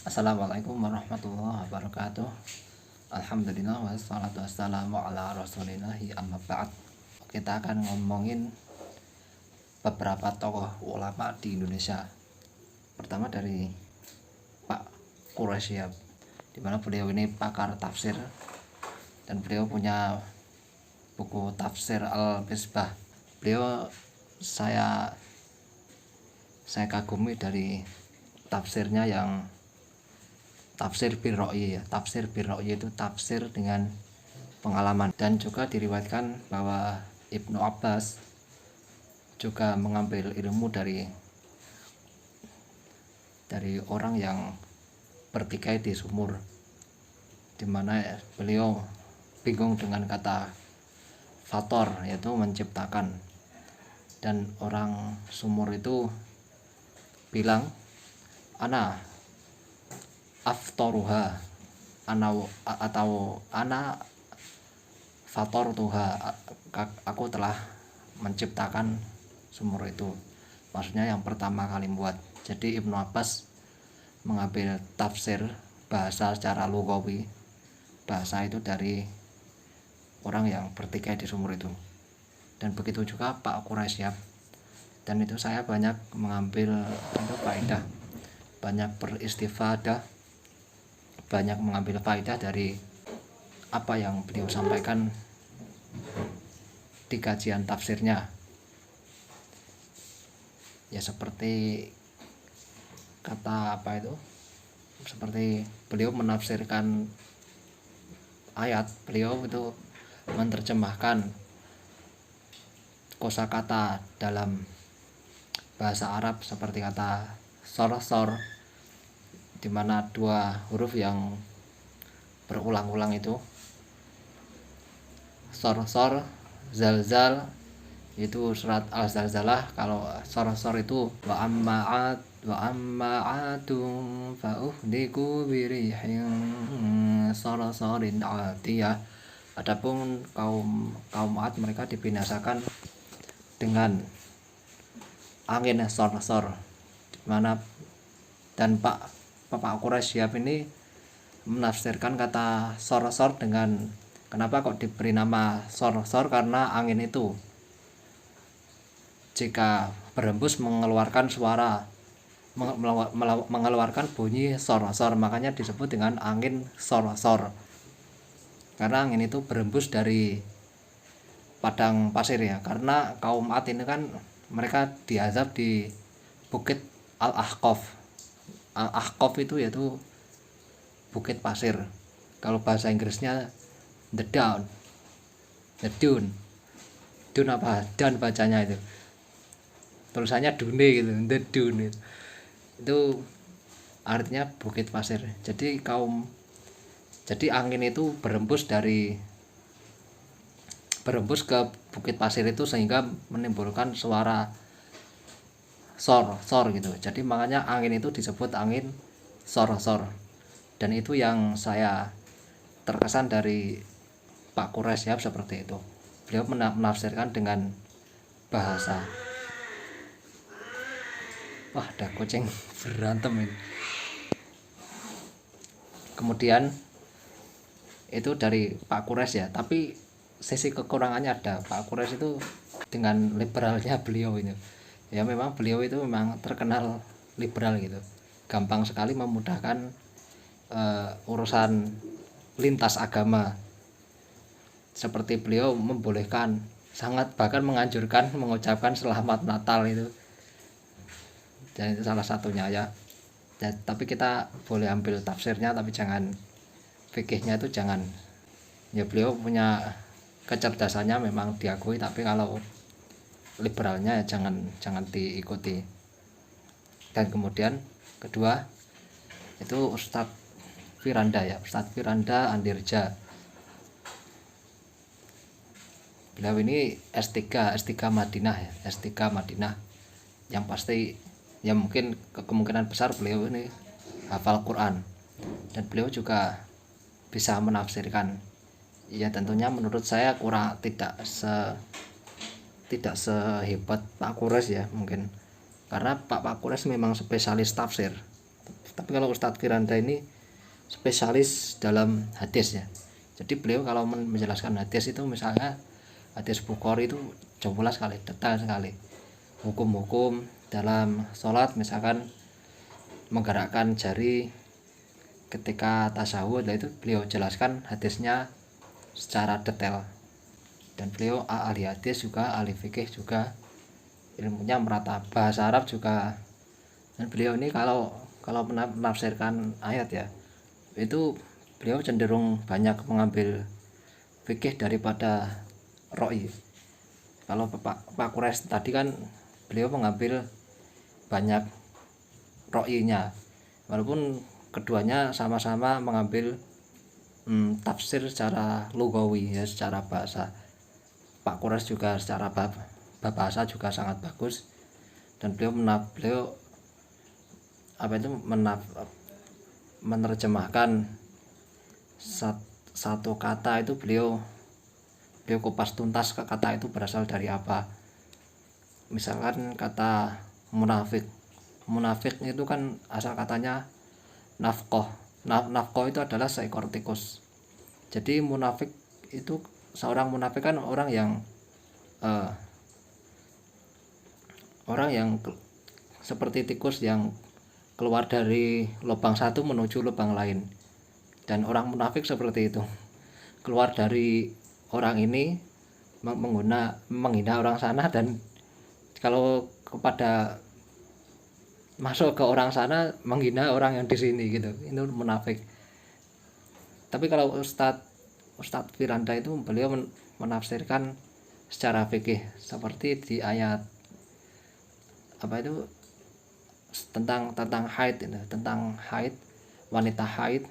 Assalamualaikum warahmatullahi wabarakatuh. Alhamdulillah wassalatu wassalamu ala rasulillahi amma ba'd. Kita akan ngomongin beberapa tokoh ulama di Indonesia. Pertama dari Pak Quraisy, di mana beliau ini pakar tafsir dan beliau punya buku tafsir Al-Misbah. Beliau saya kagumi dari tafsirnya yang tafsir bir-ra'yi ya. Tafsir bir-ra'yi itu tafsir dengan pengalaman, dan juga diriwayatkan bahwa Ibnu Abbas juga mengambil ilmu dari orang yang bertikai di sumur, dimana beliau bingung dengan kata fator, yaitu menciptakan, dan orang sumur itu bilang ana aftoruha atau ana fator tuha, aku telah menciptakan sumur itu, maksudnya yang pertama kali buat. Jadi Ibnu Abbas mengambil tafsir bahasa secara lugawi, bahasa itu dari orang yang bertikai di sumur itu. Dan begitu juga Pak Quraisy, dan itu saya banyak mengambil faedah, banyak beristifadah, banyak mengambil faedah dari apa yang beliau sampaikan di kajian tafsirnya. Ya seperti kata apa itu, seperti beliau menafsirkan ayat, beliau itu menerjemahkan kosakata dalam bahasa Arab seperti kata sor-sor, di mana dua huruf yang berulang-ulang itu sor-sor, zalzal itu surat al-zalzalah. Kalau sor-sor itu wa amma atum fa uhdiku birihin sor-sorin atiyah. Adapun kaum Ad, mereka dibinasakan dengan angin sor-sor, dimana dan Pak Quraisy ini menafsirkan kata sor-sor dengan, kenapa kok diberi nama sor-sor, karena angin itu jika berhembus mengeluarkan suara, mengeluarkan bunyi sor-sor, makanya disebut dengan angin sor-sor, karena angin itu berhembus dari padang pasir ya. Karena kaum Ad ini kan mereka diazab di bukit Al-Ahqaf. Al-Ahqaf itu yaitu bukit pasir. Kalau bahasa Inggrisnya the dune apa dan bacanya itu, tulisannya dune gitu, the dune itu artinya bukit pasir. Jadi angin itu berhembus ke bukit pasir itu sehingga menimbulkan suara sor gitu. Jadi makanya angin itu disebut angin sor. Dan itu yang saya terkesan dari Pak Quraisy seperti itu. Beliau menafsirkan dengan bahasa. Wah, ada kucing berantem ini. Kemudian itu dari Pak Quraisy ya, tapi sisi kekurangannya ada. Pak Quraisy itu dengan liberalnya beliau ini, ya memang beliau itu memang terkenal liberal gitu, gampang sekali memudahkan urusan lintas agama. Seperti beliau membolehkan, sangat bahkan menganjurkan mengucapkan selamat Natal itu, dan itu salah satunya ya. Tapi kita boleh ambil tafsirnya, tapi jangan fikihnya itu jangan. Ya beliau punya kecerdasannya memang diakui, tapi kalau liberalnya ya jangan diikuti. Dan kemudian kedua itu Ustadz Firanda Andirja. Beliau ini S3 Madinah ya, S3 Madinah. Yang pasti ya mungkin kemungkinan besar beliau ini hafal Quran, dan beliau juga bisa menafsirkan. Ya tentunya menurut saya tidak sehebat Pak Quraisy ya mungkin, karena Pak Quraisy memang spesialis tafsir. Tapi kalau Ustadz Firanda ini spesialis dalam hadis ya. Jadi beliau kalau menjelaskan hadis itu, misalnya hadis Bukhari itu jelas sekali, detail sekali. Hukum-hukum dalam sholat, misalkan menggerakkan jari ketika tasyahud, itu beliau jelaskan hadisnya secara detail. Dan beliau ahli hadis juga, ahli fikih juga, ilmunya merata, bahasa Arab juga. Dan beliau ini kalau menafsirkan ayat ya, itu beliau cenderung banyak mengambil fikih daripada roi. Kalau Pak Quraisy tadi kan beliau mengambil banyak roinya, walaupun keduanya sama-sama mengambil tafsir secara lugawi ya, secara bahasa. Pak Quraisy juga secara bahasa juga sangat bagus, dan beliau menerjemahkan satu kata itu, beliau kupas tuntas ke kata itu berasal dari apa. Misalkan kata munafik itu kan asal katanya nafkoh. Nafkoh itu adalah seekor tikus. Jadi munafik itu, seorang munafik kan orang yang seperti tikus yang keluar dari lubang satu menuju lubang lain. Dan orang munafik seperti itu, keluar dari orang ini menghina orang sana, dan kalau masuk ke orang sana menghina orang yang di sini gitu. Itu munafik. Tapi kalau Ustadz Firanda itu beliau menafsirkan secara fikih, seperti di ayat tentang haid, tentang haid, wanita haid,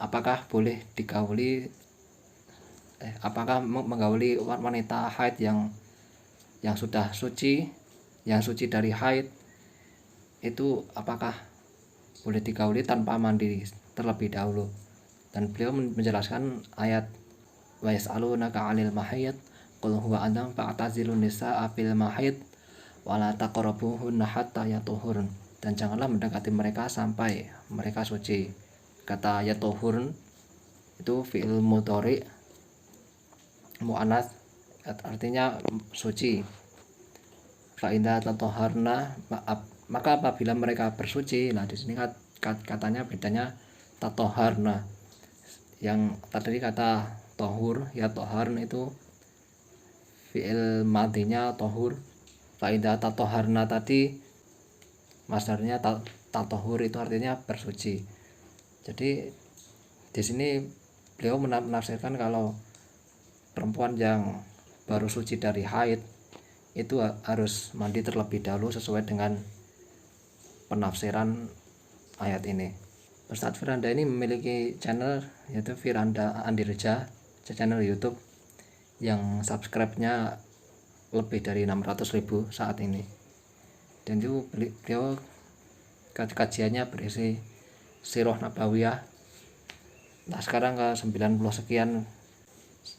apakah boleh digauli, apakah menggauli wanita haid yang sudah suci, dari haid itu, apakah boleh digauli tanpa mandi terlebih dahulu. Dan beliau menjelaskan ayat wa yas'alunaka 'anil mahid qul huwa adhan fa'tazilun nisaa fil mahid wala taqrabuhunna hatta yatuhurun, dan janganlah mendekati mereka sampai mereka suci. Kata yatuhurun itu fi'il mudhari muannats, artinya suci. Fa idza tatahharna, maka apabila mereka bersuci. Nah di sini katanya bedanya tatahharna. Yang tadi kata tohur ya, toharn itu fi'il madinya tohur. Faidah tatoharna tadi masdarnya tatohur, itu artinya bersuci. Jadi di sini beliau menafsirkan kalau perempuan yang baru suci dari haid itu harus mandi terlebih dahulu sesuai dengan penafsiran ayat ini. Ustadz Firanda ini memiliki channel, yaitu Firanda Andirja, channel YouTube yang subscribe-nya lebih dari 600.000 saat ini. Dan itu beliau kajiannya berisi Sirah Nabawiyah. Nah sekarang ke 90 sekian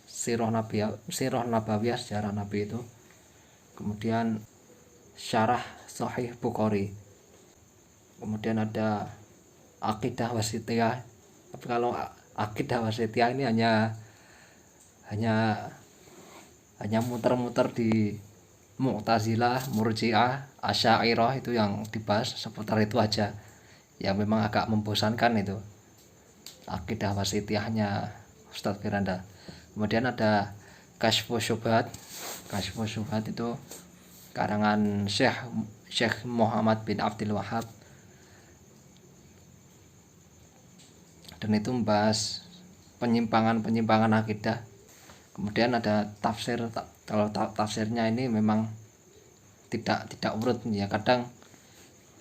Sirah Nabawiyah, sejarah Nabi itu. Kemudian Syarah Sahih Bukhari. Kemudian ada Aqidah Wasithiyah. Tapi kalau Aqidah Wasithiyah ini hanya muter-muter di Mu'tazilah, Murji'ah, Asy'ariyah, itu yang dibahas seputar itu aja. Ya memang agak membosankan itu Aqidah Wasithiyahnya Ustadz Firanda. Kemudian ada Kasyfus Syubhat. Kasyfus Syubhat itu karangan Syekh Muhammad bin Abdul Wahhab, dan itu membahas penyimpangan akidah. Kemudian ada tafsir. Kalau tafsirnya ini memang tidak urut ya, kadang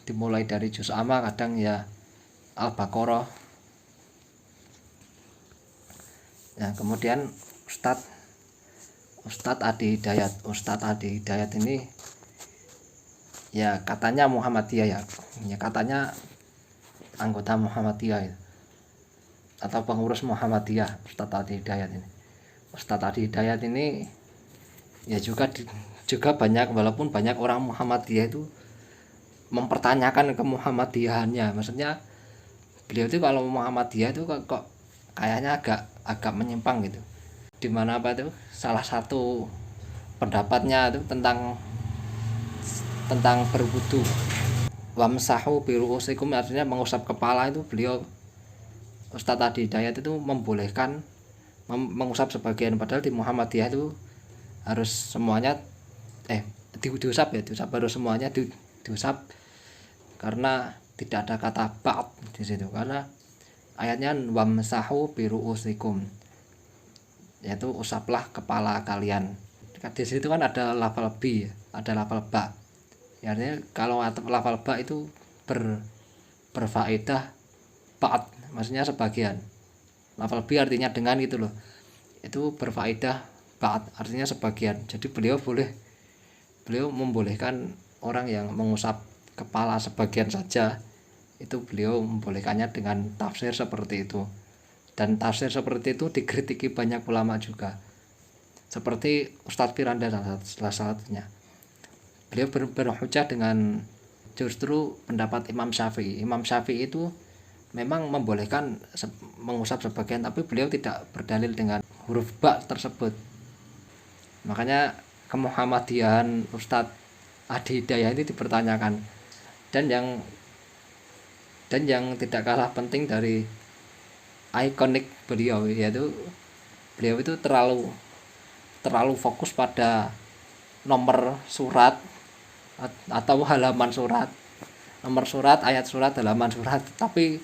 dimulai dari juz amma, kadang ya Al-Baqarah. Nah kemudian Ustadz Adi Hidayat ini ya katanya Muhammadiyah ya katanya anggota Muhammadiyah ya, atau pengurus Muhammadiyah. Ustadz Adi Hidayat ini ya juga banyak, walaupun banyak orang Muhammadiyah itu mempertanyakan ke Muhammadiyahannya. Maksudnya beliau itu kalau Muhammadiyah itu kok kayaknya agak menyimpang gitu. Dimana apa itu salah satu pendapatnya itu tentang berwudu. Wamsahu biruusikum, artinya mengusap kepala itu beliau Ustadz Adi Hidayat itu membolehkan mengusap sebagian, padahal di Muhammadiyah itu harus semuanya diusap harus semuanya diusap, karena tidak ada kata ba'd di situ, karena ayatnya wamsahu biruusikum, yaitu usaplah kepala kalian. Di situ kan ada lafal bi, ada lafal ba. Ya, artinya kalau lafal ba itu berfaedah ba'd, maksudnya sebagian. Lafal bi artinya dengan gitu loh. Itu berfaedah ba'd, artinya sebagian. Jadi beliau membolehkan orang yang mengusap kepala sebagian saja, itu beliau membolehkannya dengan tafsir seperti itu. Dan tafsir seperti itu dikritiki banyak ulama juga, seperti Ustadz Firanda salah satunya. Beliau berhujjah dengan justru pendapat Imam Syafi'i. Imam Syafi'i itu memang membolehkan mengusap sebagian, tapi beliau tidak berdalil dengan huruf ba tersebut. Makanya kemuhammadiyahan Ustadz Adi Hidayat ini dipertanyakan. Dan yang tidak kalah penting dari ikonik beliau, yaitu beliau itu terlalu fokus pada nomor surat atau halaman surat, nomor surat, ayat surat, halaman surat, tapi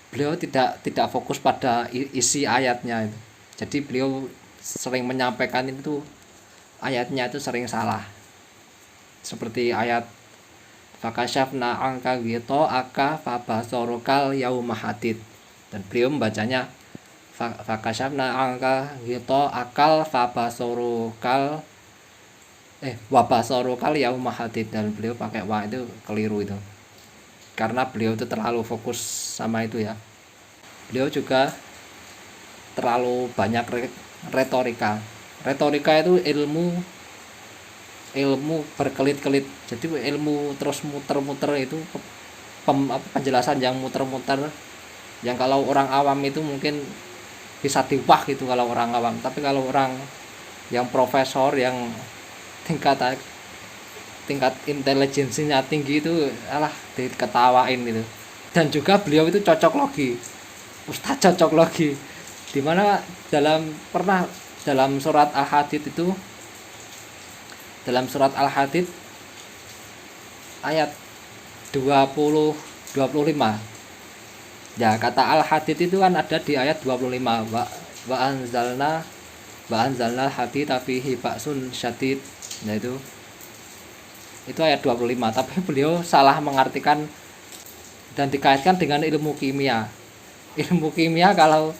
beliau tidak fokus pada isi ayatnya itu. Jadi beliau sering menyampaikan itu ayatnya itu sering salah, seperti ayat fakasyafna angka gitu aka fabasarukal yaumahadid, dan beliau membacanya fakasyafna angka gitu akal fabasarukal wabasarukal yaumahadid, dan beliau pakai wa, itu keliru itu, karena beliau itu terlalu fokus sama itu ya. Beliau juga terlalu banyak retorika itu ilmu berkelit-kelit, jadi ilmu terus muter-muter itu penjelasan yang muter-muter, yang kalau orang awam itu mungkin bisa diwah gitu kalau orang awam, tapi kalau orang yang profesor, yang tingkat intelijensinya tinggi itu diketawain gitu. Dan juga beliau itu cocok logi, Ustadz cocok logi, dimana dalam surat Al-Hadid itu, dalam surat Al-Hadid ayat 25 ya, kata Al-Hadid itu kan ada di ayat 25, wa anzalna hadid fihi ba'sun syadid. Nah itu ayat 25, tapi beliau salah mengartikan dan dikaitkan dengan ilmu kimia. Ilmu kimia kalau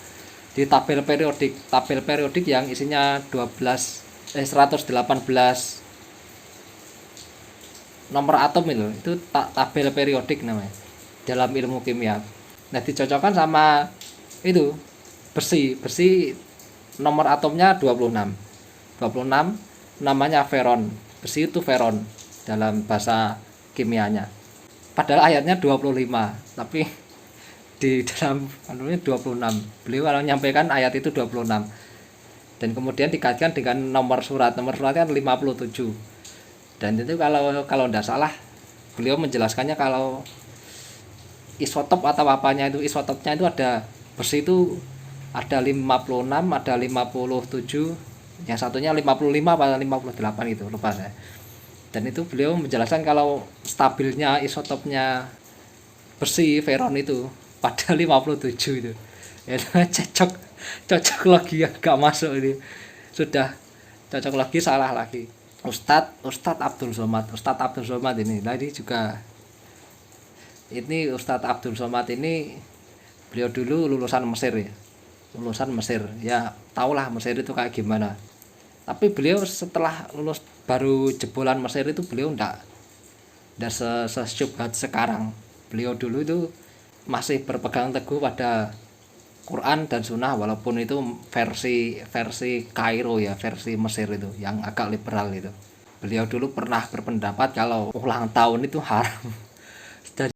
di tabel periodik yang isinya 118 nomor atom itu tabel periodik namanya dalam ilmu kimia. Nah dicocokkan sama itu besi nomor atomnya 26 namanya feron. Besi itu feron dalam bahasa kimianya, padahal ayatnya 25, tapi di dalam 26. Beliau kalau menyampaikan ayat itu 26, dan kemudian dikaitkan dengan nomor surat kan 57. Dan itu kalau tidak salah beliau menjelaskannya kalau isotop atau apanya itu, isotopnya itu ada besi itu ada 56, ada 57, yang satunya 55 atau 58 gitu, lupa saya. Dan itu beliau menjelaskan kalau stabilnya isotopnya besi feron itu pada 57 itu. Ya, cocok lagi ya, gak masuk ini. Sudah cocok lagi salah lagi. Ustadz Abdul Somad ini. Nah ini juga, ini Ustadz Abdul Somad ini beliau dulu lulusan Mesir ya, tahulah Mesir itu kayak gimana. Tapi beliau setelah lulus baru jebolan Mesir itu, beliau enggak sesyubhat sekarang. Beliau dulu itu masih berpegang teguh pada Quran dan Sunnah, walaupun itu versi Kairo ya, versi Mesir itu yang agak liberal itu. Beliau dulu pernah berpendapat kalau ulang tahun itu haram.